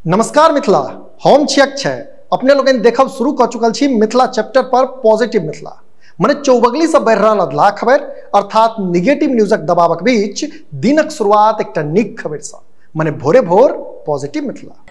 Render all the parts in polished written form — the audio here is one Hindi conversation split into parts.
नमस्कार मिथिला, हम छी अक्षय। अपने लोग देखब शुरू कर चुकल छी मिथिला चैप्टर पर पॉजिटिव मिथिला मने चौबगली से बढ़ रहा अधला खबर अर्थात निगेटिव न्यूजक दबावक बीच दिनक शुरुआत एक नीक खबर से मने भोरे भोर पॉजिटिव मिथिला।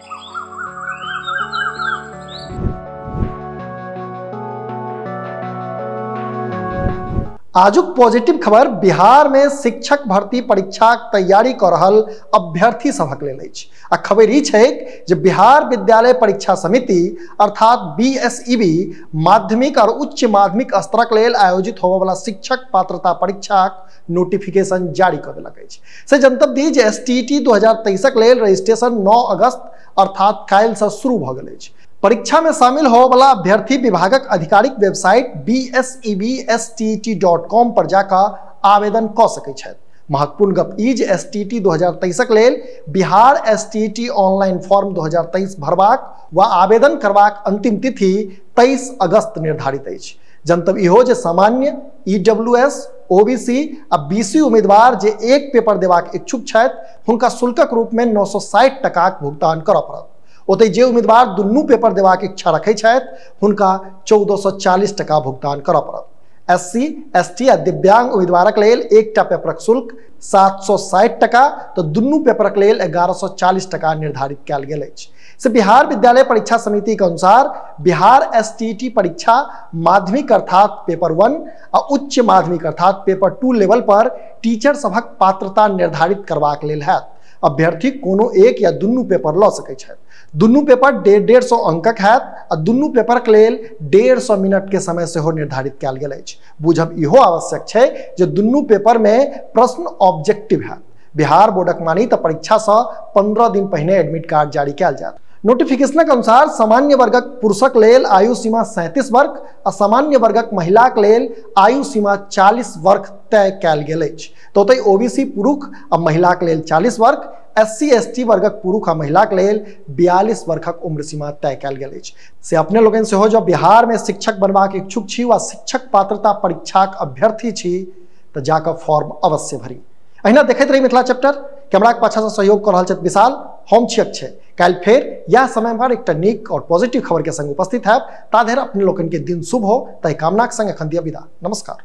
आजुक पॉजिटिव खबर बिहार में शिक्षक भर्ती परीक्षा तैयारी कर रहल अभ्यर्थी सभक लेल अछि। आ खबर ई छै जे बिहार विद्यालय परीक्षा समिति अर्थात बीएसईबी माध्यमिक और उच्च माध्यमिक स्तरक लेल आयोजित होबय वाला शिक्षक पात्रता परीक्षाक नोटिफिकेशन जारी कर देलक अछि। से जनतब दी जे एसटीईटी 2023 लेल रजिस्ट्रेशन 9 अगस्त अर्थात काल्हि से शुरू भ गेल अछि। परीक्षा में शामिल होने वाला अभ्यर्थी विभागक आधिकारिक वेबसाइट bsebstet.com पर जाकर आवेदन क सकै छथि। महत्वपूर्ण गप ई जे एसटीईटी 2023 लेल बिहार एसटीईटी ऑनलाइन फॉर्म 2023 भरबाक व आवेदन करबाक अंतिम तिथि 23 अगस्त निर्धारित अछि। जनतब इहो जे सामान्य ईडब्ल्यूएस ओबीसी आ बीसी उम्मीदवार जे एक पेपर देबाक इच्छुक छथि हुनका शुल्कक रूप में 960 टकाक भुगतान करऽ पड़त। ओतहि जे उम्मीदवार दुनू पेपर देबाक इच्छा रखै छथि हुनका 1440 टका भुगतान करऽ पड़त। एससी एसटी आ दिव्यांग उम्मीदवारक लेल एकटा पेपरक शुल्क 760 टका तो दुनू पेपरक लेल 1140 टका निर्धारित कयल गेल अछि। से बिहार विद्यालय परीक्षा समिति के अनुसार बिहार एसटीईटी परीक्षा माध्यमिक अर्थात पेपर 1 आ उच्च माध्यमिक अर्थात पेपर 2 लेवल पर टीचर सभक पात्रता निर्धारित करबाक लेल हैत। अभ्यर्थी कोनो एक या दुनू पेपर ल सकै छथि। दुनू पेपर 150 अंकक हैत आ दुनू पेपर के लेल 150 मिनट के समय से निर्धारित कयल गेल अछि। बुझब इहो आवश्यक छै जे दुनू पेपर में प्रश्न ऑब्जेक्टिव हैत। बिहार बोर्डक मानी तऽ परीक्षा से 15 दिन पहिने एडमिट कार्ड जारी कयल जायत। नोटिफिकेशनक अनुसार सामान्य वर्गक पुरुषक लेल आयु सीमा 37 वर्ष आ सामान्य वर्गक महिलाक लेल आयु सीमा 40 वर्ष तय कयल गेल अछि। तो ओतहि ओबीसी पुरुष आ महिलाक लेल 40 वर्ष, एससी एसटी वर्गक पुरुष आ महिलाक लेल 42 वर्षक उम्र सीमा तय कयल गेल अछि। से अपने लोगन सेहो जो बिहार में शिक्षक बनबाक इच्छुक छी वा शिक्षक पात्रता परीक्षाक अभ्यर्थी छी तऽ जाकर फॉर्म अवश्य भरी। अहिना देखैत रही मिथिला चैप्टर। कैमरा के पाछा से सहयोग कर रहल छथि विशाल। हम छी अक्षय। काल्हि फेर यह समय पर एक नीक और पॉजिटिव खबर के संग उपस्थित है। ता धरि अपने लोगन के दिन शुभ हो ताहि कामनाक संग एखन दिया विदा। नमस्कार।